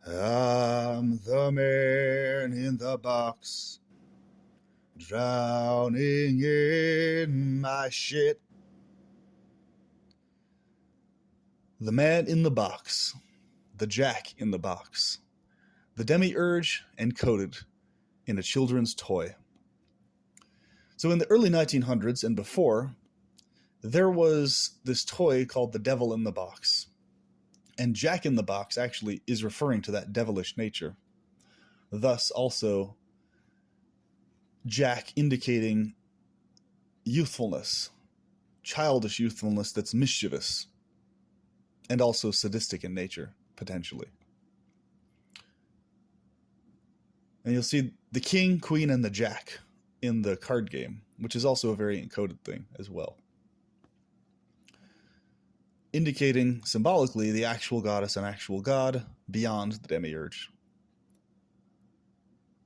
I'm the man in the box, drowning in my shit. The man in the box, the Jack in the box, the Demiurge encoded in a children's toy. So in the early 1900s and before, there was this toy called the Devil in the Box. And Jack in the Box actually is referring to that devilish nature. Thus also Jack indicating youthfulness, childish youthfulness that's mischievous, and also sadistic in nature, potentially. And you'll see the king, queen, and the jack in the card game, which is also a very encoded thing as well, indicating symbolically the actual goddess and actual god beyond the demiurge.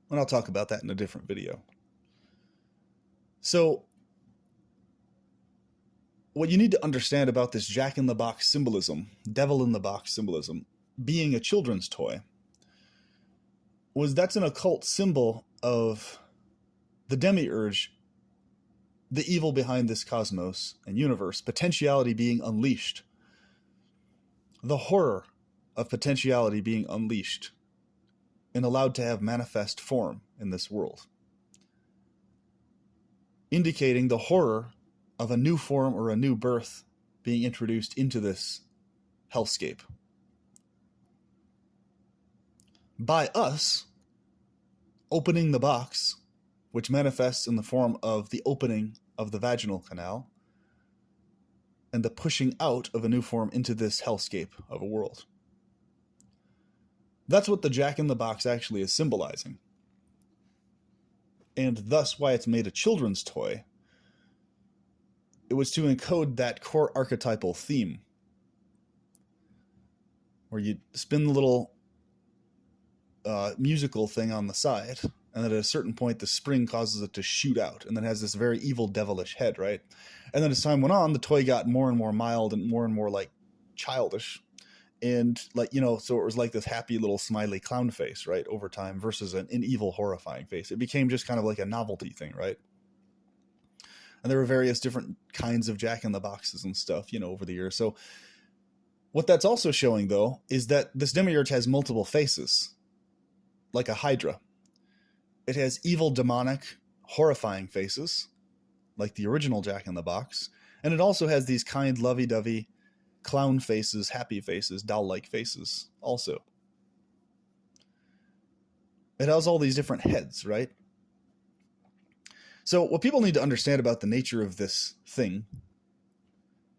And I'll talk about that in a different video. So, what you need to understand about this Jack in the Box symbolism, Devil in the Box symbolism, being a children's toy, was that's an occult symbol of the demiurge, the evil behind this cosmos and universe, potentiality being unleashed, the horror of potentiality being unleashed and allowed to have manifest form in this world, indicating the horror of a new form or a new birth being introduced into this hellscape by us opening the box, which manifests in the form of the opening of the vaginal canal and the pushing out of a new form into this hellscape of a world. That's what the Jack in the Box actually is symbolizing, and thus why it's made a children's toy. It was to encode that core archetypal theme, where you spin the little musical thing on the side, and then at a certain point the spring causes it to shoot out, and then has this very evil devilish head, right? And then as time went on, the toy got more and more mild and more like childish, and like, you know, so it was like this happy little smiley clown face, right, over time, versus an evil horrifying face. It became just kind of like a novelty thing, right? And there were various different kinds of Jack in the Boxes and stuff, you know, over the years. So what that's also showing, though, is that this demiurge has multiple faces, like a hydra. It has evil, demonic, horrifying faces, like the original Jack in the Box. And it also has these kind, lovey-dovey clown faces, happy faces, doll-like faces also. It has all these different heads, right? So what people need to understand about the nature of this thing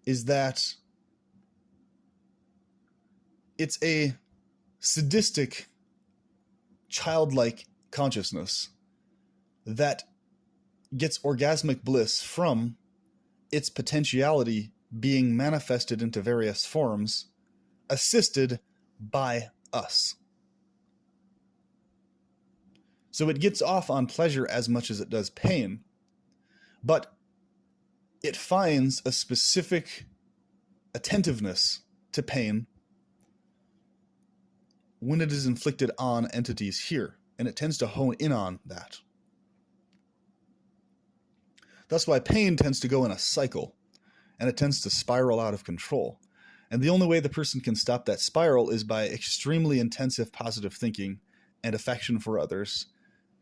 is that it's a sadistic, childlike consciousness that gets orgasmic bliss from its potentiality being manifested into various forms, assisted by us. So it gets off on pleasure as much as it does pain, but it finds a specific attentiveness to pain when it is inflicted on entities here, and it tends to hone in on that. That's why pain tends to go in a cycle, and it tends to spiral out of control. And the only way the person can stop that spiral is by extremely intensive positive thinking and affection for others,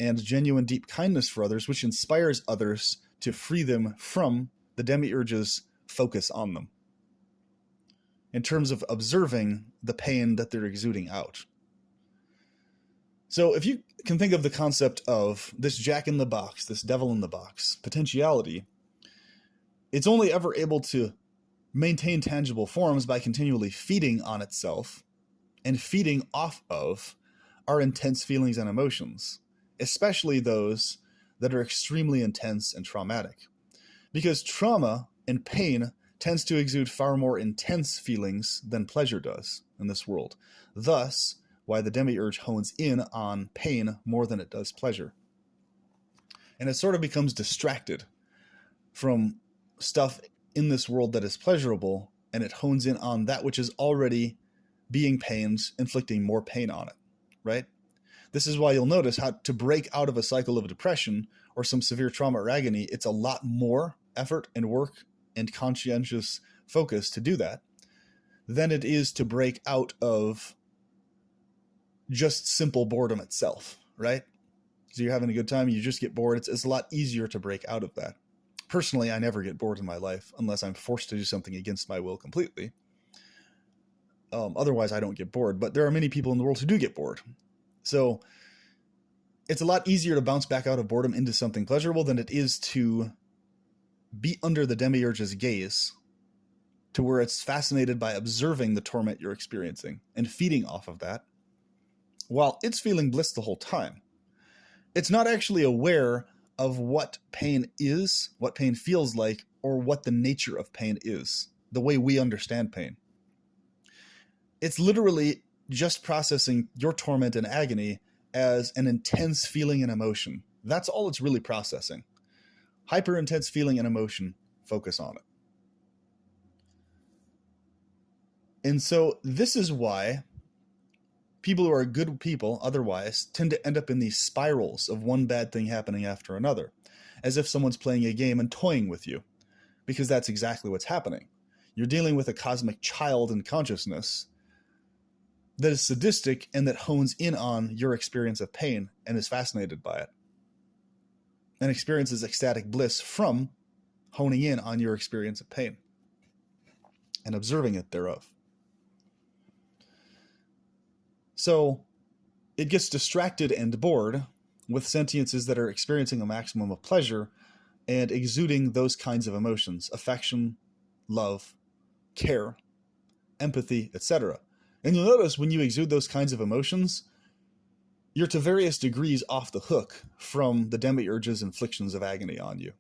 and genuine deep kindness for others, which inspires others to free them from the demiurge's focus on them, in terms of observing the pain that they're exuding out. So if you can think of the concept of this Jack in the Box, this Devil in the Box, potentiality, it's only ever able to maintain tangible forms by continually feeding on itself and feeding off of our intense feelings and emotions, especially those that are extremely intense and traumatic. Because trauma and pain tends to exude far more intense feelings than pleasure does in this world. Thus, why the demiurge hones in on pain more than it does pleasure. And it sort of becomes distracted from stuff in this world that is pleasurable, and it hones in on that which is already being pained, inflicting more pain on it. right? This is why you'll notice how to break out of a cycle of depression or some severe trauma or agony, it's a lot more effort and work and conscientious focus to do that than it is to break out of just simple boredom itself, right? So you're having a good time, you just get bored. It's a lot easier to break out of that. Personally, I never get bored in my life unless I'm forced to do something against my will completely. Otherwise, I don't get bored. But there are many people in the world who do get bored. So it's a lot easier to bounce back out of boredom into something pleasurable than it is to be under the Demiurge's gaze to where it's fascinated by observing the torment you're experiencing and feeding off of that while it's feeling bliss the whole time. It's not actually aware of what pain is, what pain feels like, or what the nature of pain is, the way we understand pain. It's literally just processing your torment and agony as an intense feeling and emotion. That's all it's really processing. Hyper intense feeling and emotion, focus on it. And so this is why people who are good people otherwise tend to end up in these spirals of one bad thing happening after another, as if someone's playing a game and toying with you, because that's exactly what's happening. You're dealing with a cosmic child in consciousness that is sadistic and that hones in on your experience of pain and is fascinated by it and experiences ecstatic bliss from honing in on your experience of pain and observing it thereof. So it gets distracted and bored with sentiences that are experiencing a maximum of pleasure and exuding those kinds of emotions, affection, love, care, empathy, etc. And you'll notice when you exude those kinds of emotions, you're to various degrees off the hook from the Demiurge's inflictions of agony on you.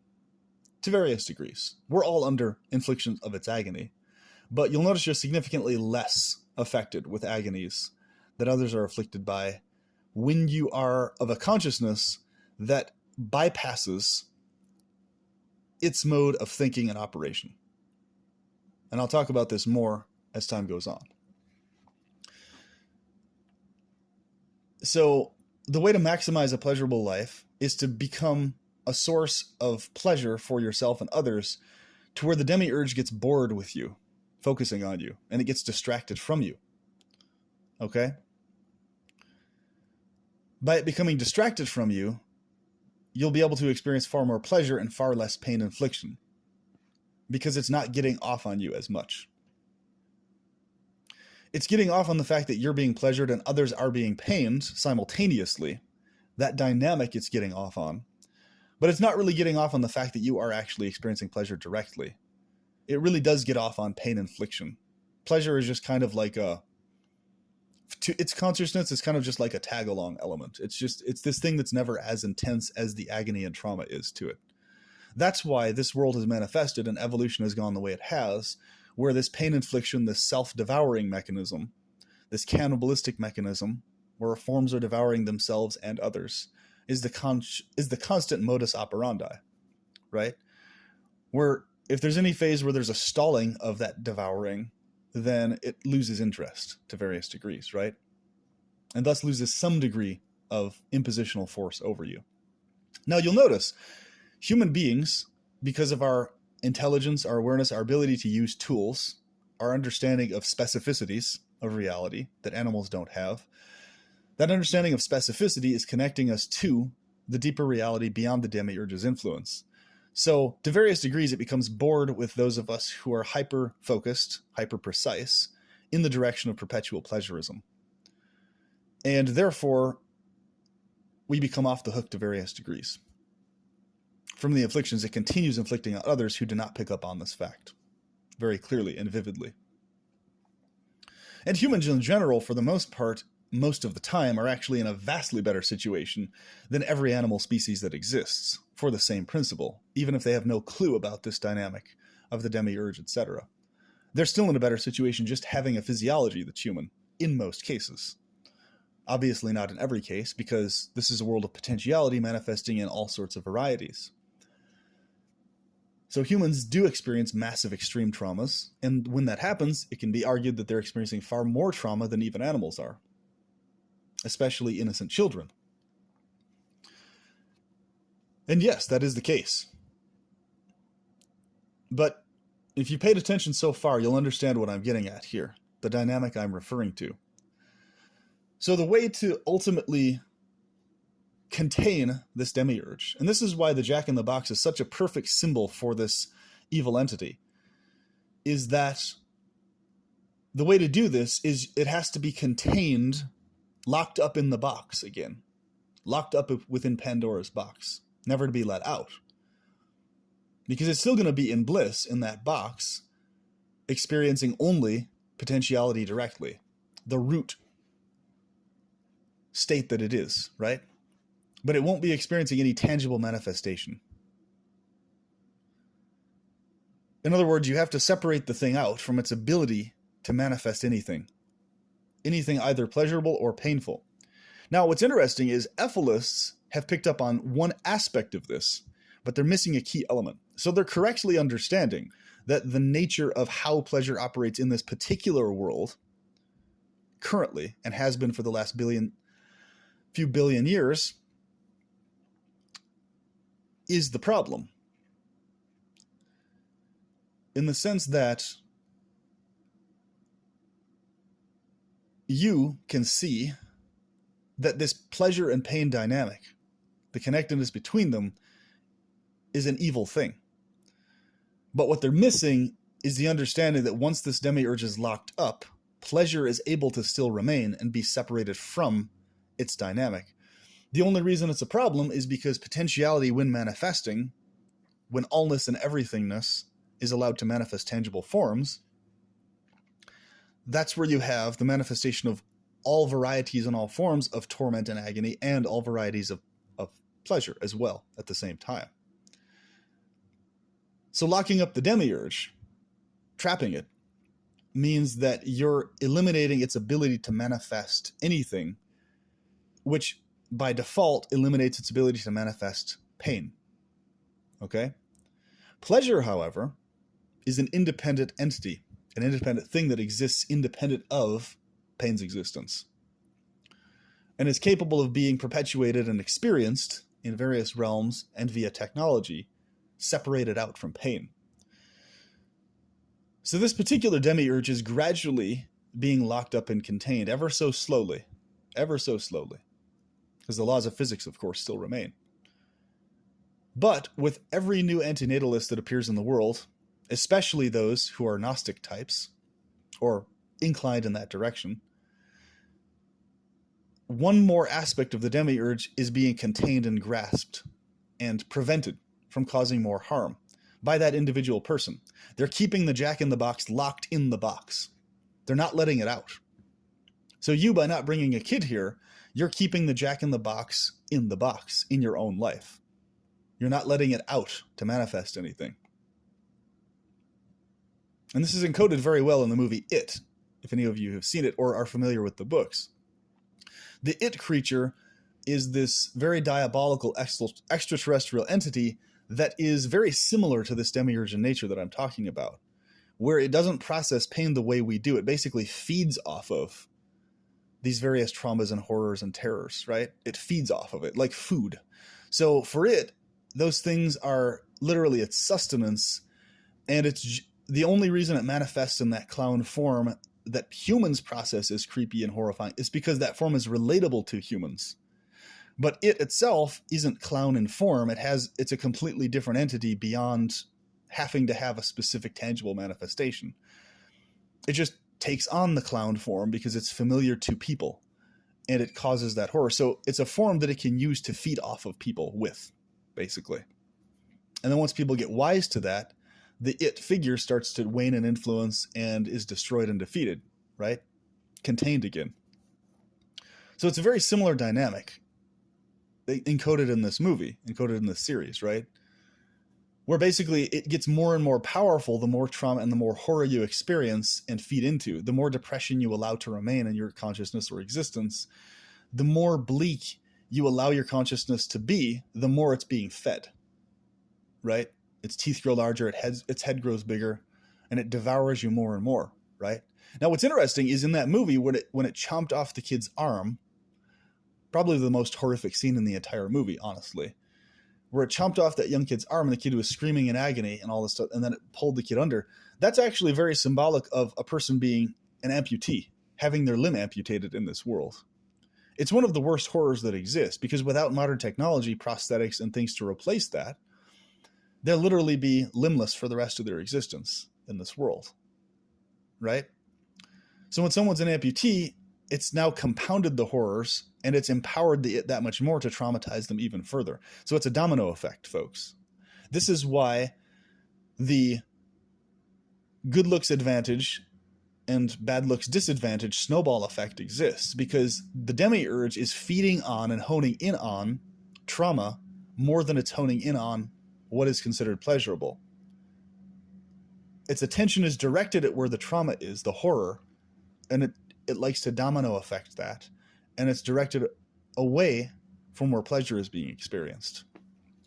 To various degrees. We're all under inflictions of its agony. But you'll notice you're significantly less affected with agonies that others are afflicted by when you are of a consciousness that bypasses its mode of thinking and operation. And I'll talk about this more as time goes on. So the way to maximize a pleasurable life is to become a source of pleasure for yourself and others to where the Demiurge gets bored with you, focusing on you, and it gets distracted from you. Okay? By it becoming distracted from you, you'll be able to experience far more pleasure and far less pain infliction because it's not getting off on you as much. It's getting off on the fact that you're being pleasured and others are being pained simultaneously. That dynamic it's getting off on. But it's not really getting off on the fact that you are actually experiencing pleasure directly. It really does get off on pain infliction. Pleasure is just kind of like to its consciousness is kind of just like a tag-along element. It's this thing that's never as intense as the agony and trauma is to it. That's why this world has manifested and evolution has gone the way it has, where this pain infliction, this self-devouring mechanism, this cannibalistic mechanism, where forms are devouring themselves and others, is the constant modus operandi, right? Where if there's any phase where there's a stalling of that devouring, then it loses interest to various degrees, right? And thus loses some degree of impositional force over you. Now you'll notice human beings, because of our intelligence, our awareness, our ability to use tools, our understanding of specificities of reality that animals don't have, that understanding of specificity is connecting us to the deeper reality beyond the Demiurge's influence. So to various degrees, it becomes bored with those of us who are hyper-focused, hyper-precise in the direction of perpetual pleasurism. And therefore, we become off the hook to various degrees from the afflictions it continues inflicting on others who do not pick up on this fact very clearly and vividly. And humans in general, for the most part, most of the time, are actually in a vastly better situation than every animal species that exists for the same principle, even if they have no clue about this dynamic of the Demiurge, etc. They're still in a better situation just having a physiology that's human, in most cases. Obviously not in every case, because this is a world of potentiality manifesting in all sorts of varieties. So humans do experience massive extreme traumas, and when that happens, it can be argued that they're experiencing far more trauma than even animals are. especially innocent children. And yes, that is the case. But if you paid attention so far, you'll understand what I'm getting at here, the dynamic I'm referring to. So the way to ultimately contain this demiurge, and this is why the Jack-in-the-Box is such a perfect symbol for this evil entity, is that the way to do this is it has to be contained, locked up in the box again, locked up within Pandora's box, never to be let out. Because it's still going to be in bliss in that box, experiencing only potentiality directly, the root state that it is, right? But it won't be experiencing any tangible manifestation. In other words, you have to separate the thing out from its ability to manifest anything either pleasurable or painful. Now, what's interesting is Ephilists have picked up on one aspect of this, but they're missing a key element. So they're correctly understanding that the nature of how pleasure operates in this particular world currently, and has been for the last few billion years, is the problem. In the sense that you can see that this pleasure and pain dynamic, the connectedness between them, is an evil thing. But what they're missing is the understanding that once this demiurge is locked up, pleasure is able to still remain and be separated from its dynamic. The only reason it's a problem is because potentiality, when manifesting, when allness and everythingness is allowed to manifest tangible forms, that's where you have the manifestation of all varieties and all forms of torment and agony, and all varieties of pleasure as well at the same time. So locking up the demiurge, trapping it, means that you're eliminating its ability to manifest anything, which by default eliminates its ability to manifest pain. Okay? Pleasure, however, is an independent entity, an independent thing that exists independent of pain's existence, and is capable of being perpetuated and experienced in various realms and via technology, separated out from pain. So this particular demiurge is gradually being locked up and contained ever so slowly, because the laws of physics, of course, still remain. But with every new antinatalist that appears in the world, especially those who are Gnostic types, or inclined in that direction, one more aspect of the demiurge is being contained and grasped and prevented from causing more harm by that individual person. They're keeping the Jack-in-the-Box locked in the box. They're not letting it out. So you, by not bringing a kid here, you're keeping the Jack-in-the-Box in the box in your own life. You're not letting it out to manifest anything. And this is encoded very well in the movie It, if any of you have seen it or are familiar with the books. The It creature is this very diabolical extraterrestrial entity that is very similar to this demiurge in nature that I'm talking about, where it doesn't process pain the way we do. It basically feeds off of these various traumas and horrors and terrors, right? It feeds off of it like food. So for it, those things are literally its sustenance, and it's the only reason it manifests in that clown form that humans process as creepy and horrifying is because that form is relatable to humans. But it itself isn't clown in form. It's a completely different entity beyond having to have a specific tangible manifestation. It just takes on the clown form because it's familiar to people, and it causes that horror. So it's a form that it can use to feed off of people with, basically. And then once people get wise to that, the it figure starts to wane in influence and is destroyed and defeated, right? Contained again. So it's a very similar dynamic encoded in this movie, encoded in this series, right? Where basically it gets more and more powerful the more trauma and the more horror you experience and feed into, the more depression you allow to remain in your consciousness or existence, the more bleak you allow your consciousness to be, the more it's being fed, right? Its teeth grow larger, its head grows bigger, and it devours you more and more, right? Now, what's interesting is in that movie, when it chomped off the kid's arm, Probably the most horrific scene in the entire movie, honestly, where it chomped off that young kid's arm and the kid was screaming in agony and all this stuff, and then it pulled the kid under. That's actually very symbolic of a person being an amputee, having their limb amputated in this world. It's one of the worst horrors that exist, because without modern technology, prosthetics, and things to replace that, they'll literally be limbless for the rest of their existence in this world, right? So when someone's an amputee, it's now compounded the horrors, and it's empowered that much more to traumatize them even further. So it's a domino effect, folks. This is why the good looks advantage and bad looks disadvantage snowball effect exists, because the Demiurge is feeding on and honing in on trauma more than it's honing in on what is considered pleasurable. Its attention is directed at where the trauma is, the horror, and it likes to domino effect that, and it's directed away from where pleasure is being experienced,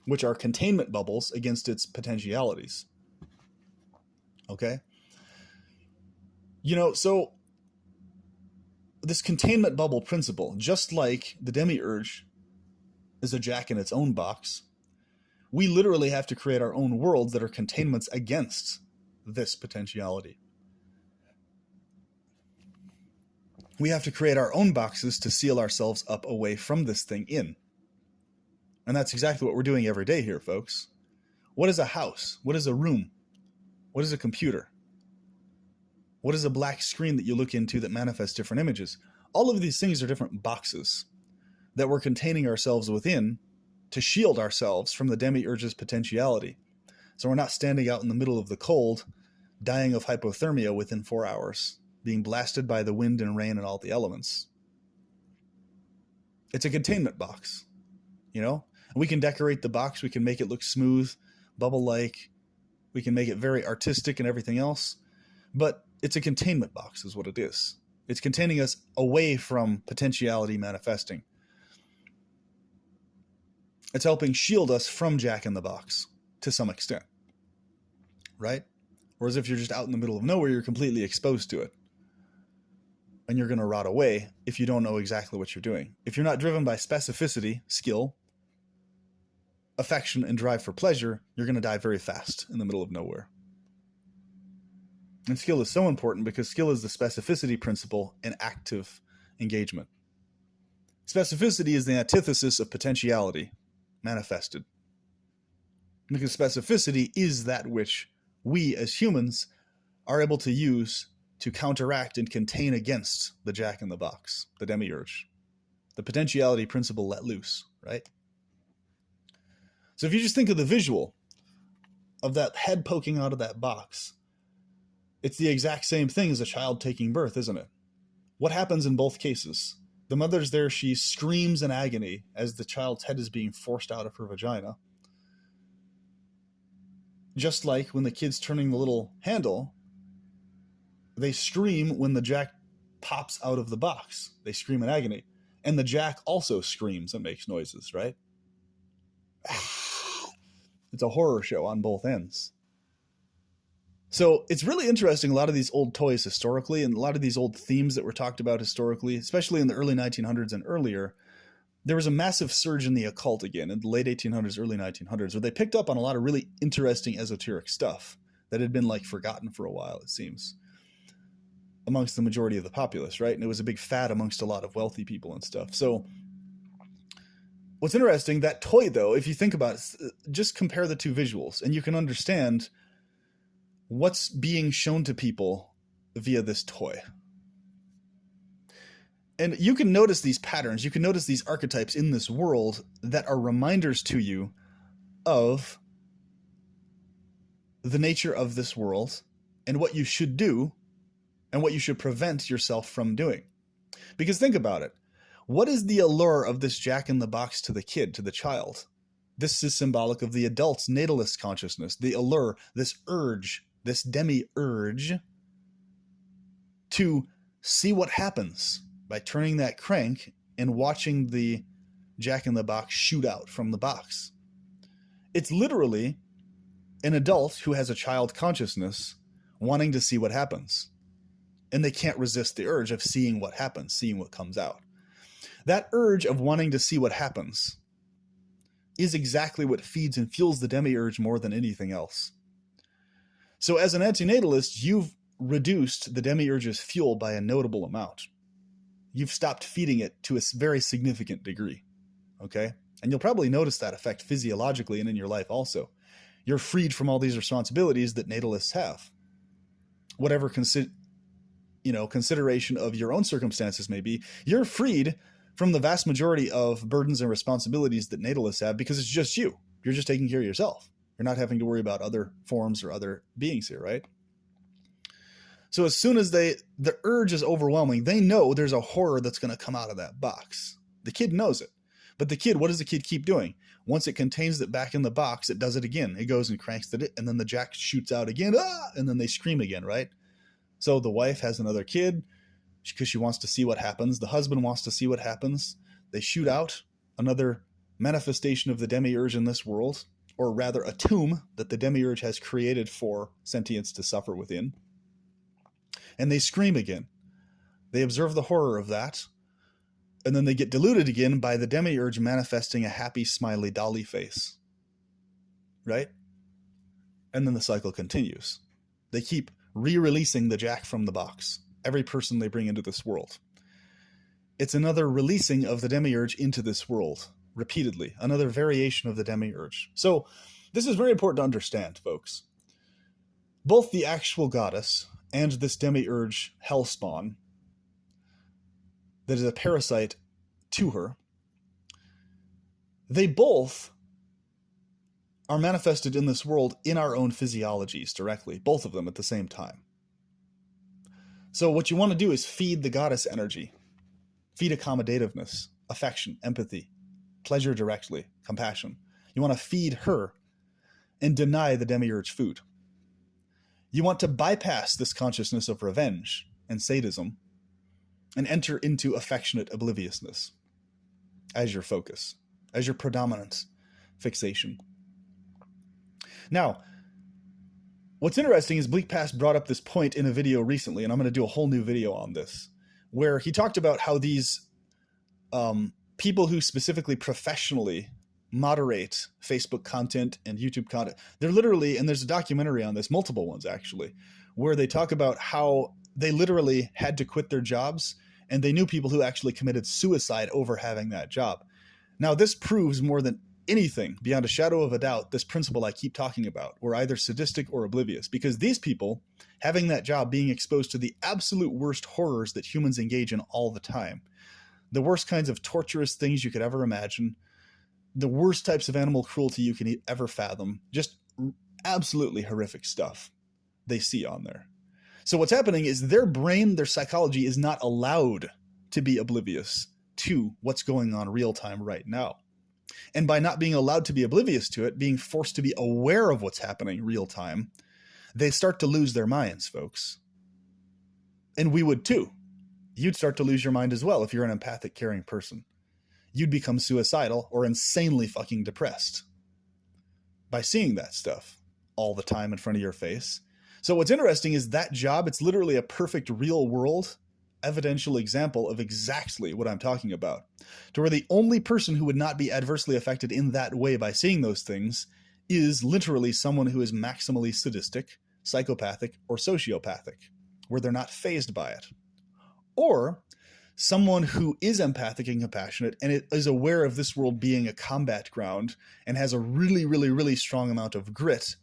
which are containment bubbles against its potentialities. Okay? So this containment bubble principle, just like the Demiurge is a jack in its own box, we literally have to create our own worlds that are containments against this potentiality. We have to create our own boxes to seal ourselves up away from this thing in. And that's exactly what we're doing every day here, folks. What is a house? What is a room? What is a computer? What is a black screen that you look into that manifests different images? All of these things are different boxes that we're containing ourselves within to shield ourselves from the Demiurge's potentiality. So we're not standing out in the middle of the cold, dying of hypothermia within 4 hours, being blasted by the wind and rain and all the elements. It's a containment box, We can decorate the box. We can make it look smooth, bubble-like. We can make it very artistic and everything else. But it's a containment box is what it is. It's containing us away from potentiality manifesting. It's helping shield us from Jack in the Box to some extent, right? Whereas if you're just out in the middle of nowhere, you're completely exposed to it. And you're going to rot away if you don't know exactly what you're doing. If you're not driven by specificity, skill, affection, and drive for pleasure, you're going to die very fast in the middle of nowhere. And skill is so important because skill is the specificity principle in active engagement. Specificity is the antithesis of potentiality manifested. Because specificity is that which we as humans are able to use to counteract and contain against the Jack in the Box, the Demiurge, the potentiality principle let loose, right? So if you just think of the visual of that head poking out of that box, it's the exact same thing as a child taking birth, isn't it? What happens in both cases? The mother's there, she screams in agony as the child's head is being forced out of her vagina. Just like when the kid's turning the little handle, they scream when the jack pops out of the box. They scream in agony. And the jack also screams and makes noises, right? It's a horror show on both ends. So it's really interesting, a lot of these old toys historically, and a lot of these old themes that were talked about historically, especially in the early 1900s and earlier, there was a massive surge in the occult again in the late 1800s, early 1900s, where they picked up on a lot of really interesting esoteric stuff that had been forgotten for a while, it seems, amongst the majority of the populace, right? And it was a big fad amongst a lot of wealthy people and stuff. So what's interesting, that toy though, if you think about it, just compare the two visuals and you can understand what's being shown to people via this toy. And you can notice these patterns, you can notice these archetypes in this world that are reminders to you of the nature of this world and what you should do and what you should prevent yourself from doing. Because think about it. What is the allure of this Jack in the Box to the kid, to the child? This is symbolic of the adult's natalist consciousness, the allure, this urge, this demi-urge to see what happens by turning that crank and watching the Jack in the Box shoot out from the box. It's literally an adult who has a child consciousness wanting to see what happens. And they can't resist the urge of seeing what happens, seeing what comes out. That urge of wanting to see what happens is exactly what feeds and fuels the demiurge more than anything else. So as an antinatalist, you've reduced the demiurge's fuel by a notable amount. You've stopped feeding it to a very significant degree, okay? And you'll probably notice that effect physiologically and in your life also. You're freed from all these responsibilities that natalists have. Whatever consideration of your own circumstances may be, you're freed from the vast majority of burdens and responsibilities that natalists have because it's just you. You're just taking care of yourself. You're not having to worry about other forms or other beings here, right? So as soon as the urge is overwhelming, they know there's a horror that's going to come out of that box. The kid knows it. But the kid, what does the kid keep doing? Once it contains it back in the box, it does it again. It goes and cranks it, and then the jack shoots out again, and then they scream again, right? So the wife has another kid because she wants to see what happens. The husband wants to see what happens. They shoot out another manifestation of the demiurge in this world, or rather a tomb that the demiurge has created for sentience to suffer within. And they scream again. They observe the horror of that, and then they get deluded again by the demiurge manifesting a happy, smiley dolly face. Right? And then the cycle continues. They keep re-releasing the jack from the box. Every person they bring into this world. It's another releasing of the demiurge into this world, repeatedly. Another variation of the demiurge. So, this is very important to understand, folks. Both the actual goddess and this demiurge hellspawn that is a parasite to her, they both are manifested in this world in our own physiologies directly, both of them at the same time. So what you want to do is feed the goddess energy, feed accommodativeness, affection, empathy, pleasure directly, compassion. You want to feed her and deny the demiurge food. You want to bypass this consciousness of revenge and sadism and enter into affectionate obliviousness as your focus, as your predominant fixation. Now, what's interesting is Bleak Past brought up this point in a video recently, and I'm going to do a whole new video on this, where he talked about how these people who specifically professionally moderate Facebook content and YouTube content, they're literally, and there's a documentary on this, multiple ones actually, where they talk about how they literally had to quit their jobs, and they knew people who actually committed suicide over having that job. Now, this proves more than anything, beyond a shadow of a doubt, this principle I keep talking about. We're either sadistic or oblivious, because these people, having that job, being exposed to the absolute worst horrors that humans engage in all the time, the worst kinds of torturous things you could ever imagine, the worst types of animal cruelty you can ever fathom, just absolutely horrific stuff they see on there. So what's happening is their brain, their psychology is not allowed to be oblivious to what's going on real time right now. And by not being allowed to be oblivious to it, being forced to be aware of what's happening real time, they start to lose their minds, folks. And we would too. You'd start to lose your mind as well if you're an empathic, caring person. You'd become suicidal or insanely fucking depressed by seeing that stuff all the time in front of your face. So what's interesting is that job, it's literally a perfect real world evidential example of exactly what I'm talking about, to where the only person who would not be adversely affected in that way by seeing those things is literally someone who is maximally sadistic, psychopathic, or sociopathic, where they're not fazed by it. Or someone who is empathic and compassionate and is aware of this world being a combat ground and has a really, really, really strong amount of grit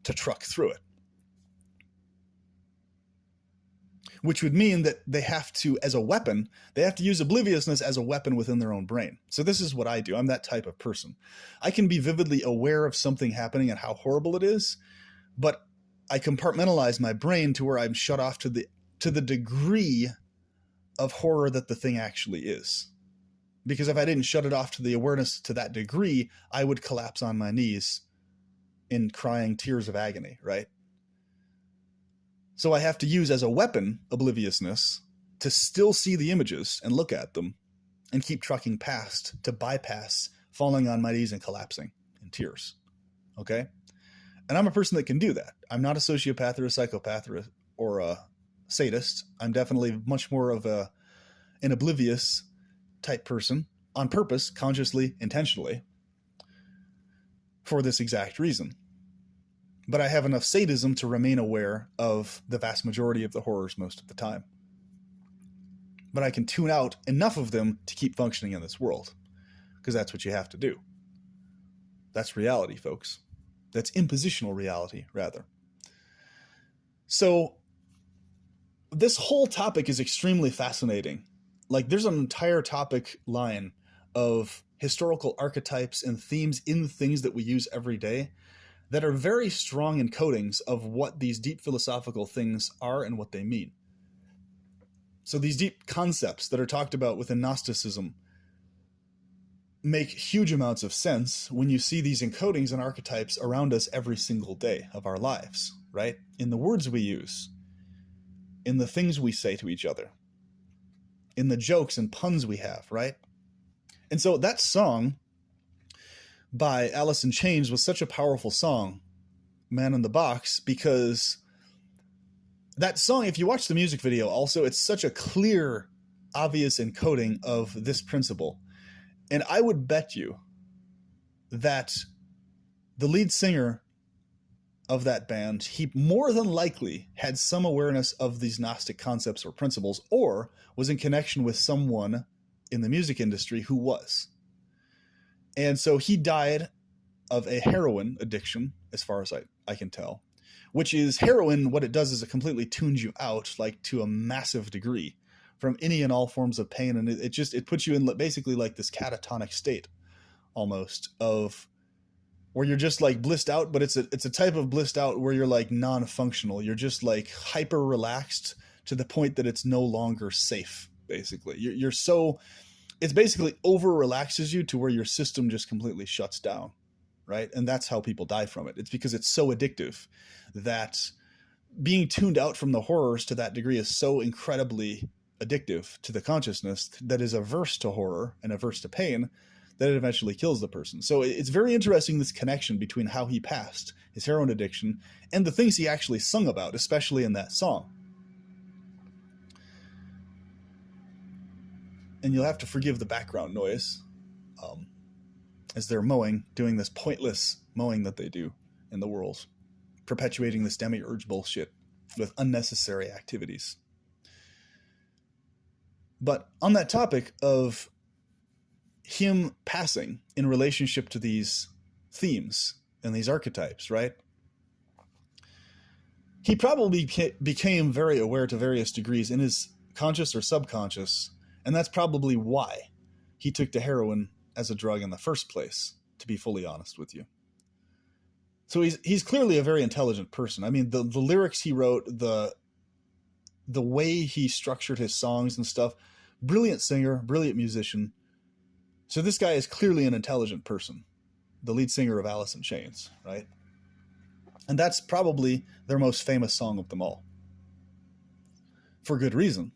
to truck through it. Which would mean that they have to, as a weapon, they have to use obliviousness as a weapon within their own brain. So this is what I do. I'm that type of person. I can be vividly aware of something happening and how horrible it is, but I compartmentalize my brain to where I'm shut off to the degree of horror that the thing actually is. Because if I didn't shut it off to the awareness to that degree, I would collapse on my knees in crying tears of agony, right? So I have to use as a weapon obliviousness to still see the images and look at them and keep trucking past to bypass falling on my knees and collapsing in tears. Okay? And I'm a person that can do that. I'm not a sociopath or a psychopath or a sadist. I'm definitely much more of an oblivious, type person on purpose, consciously, intentionally, for this exact reason. But I have enough sadism to remain aware of the vast majority of the horrors most of the time. But I can tune out enough of them to keep functioning in this world, because that's what you have to do. That's reality, folks. That's impositional reality, rather. So this whole topic is extremely fascinating. Like, there's an entire topic line of historical archetypes and themes in things that we use every day that are very strong encodings of what these deep philosophical things are and what they mean. So these deep concepts that are talked about within Gnosticism make huge amounts of sense when you see these encodings and archetypes around us every single day of our lives, right? In the words we use, in the things we say to each other, in the jokes and puns we have, right? And so that song by Alice in Chains was such a powerful song, Man in the Box, because that song, if you watch the music video also, it's such a clear, obvious encoding of this principle. And I would bet you that the lead singer of that band, he more than likely had some awareness of these Gnostic concepts or principles, or was in connection with someone in the music industry who was. And so he died of a heroin addiction, as far as I can tell, which is heroin. What it does is it completely tunes you out, like, to a massive degree from any and all forms of pain. And it puts you in basically like this catatonic state almost of where you're just like blissed out, but it's a type of blissed out where you're like non-functional. You're just like hyper relaxed to the point that it's no longer safe. Basically, you're so, it's basically over relaxes you to where your system just completely shuts down. Right. And that's how people die from it. It's because it's so addictive that being tuned out from the horrors to that degree is so incredibly addictive to the consciousness that is averse to horror and averse to pain that it eventually kills the person. So it's very interesting, this connection between how he passed, his heroin addiction, and the things he actually sung about, especially in that song. And you'll have to forgive the background noise as they're mowing, doing this pointless mowing that they do in the world, perpetuating this Demiurge bullshit with unnecessary activities. But on that topic of him passing in relationship to these themes and these archetypes, right? He probably became very aware to various degrees in his conscious or subconscious, and that's probably why he took to heroin as a drug in the first place, to be fully honest with you. So he's clearly a very intelligent person. I mean, the lyrics he wrote, the way he structured his songs and stuff, brilliant singer, brilliant musician. So this guy is clearly an intelligent person, the lead singer of Alice in Chains, right? And that's probably their most famous song of them all. For good reason.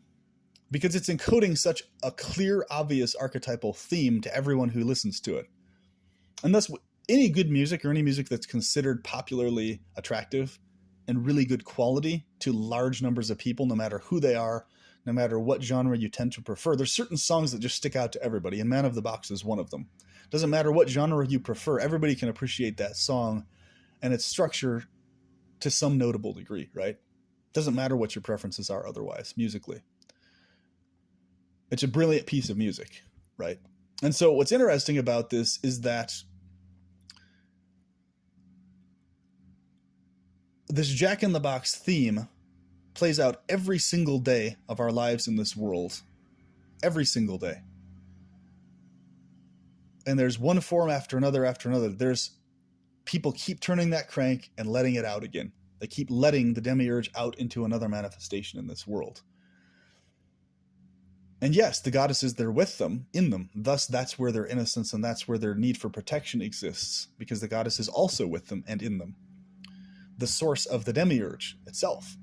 Because it's encoding such a clear, obvious archetypal theme to everyone who listens to it. And thus, any good music or any music that's considered popularly attractive and really good quality to large numbers of people, no matter who they are, no matter what genre you tend to prefer, there's certain songs that just stick out to everybody, and Man of the Box is one of them. Doesn't matter what genre you prefer, everybody can appreciate that song and its structure to some notable degree, right? Doesn't matter what your preferences are otherwise, musically. It's a brilliant piece of music, right? And so what's interesting about this is that this Jack in the Box theme plays out every single day of our lives in this world. Every single day. And there's one form after another after another. There's people keep turning that crank and letting it out again. They keep letting the Demiurge out into another manifestation in this world. And yes, the goddesses, they're with them, in them. Thus, that's where their innocence and that's where their need for protection exists, because the goddess is also with them and in them. The source of the Demiurge itself.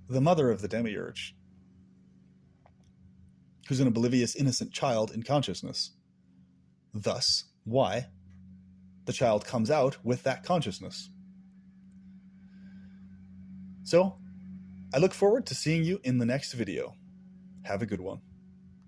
The mother of the Demiurge, who's an oblivious, innocent child in consciousness. Thus, why the child comes out with that consciousness. So, I look forward to seeing you in the next video. Have a good one.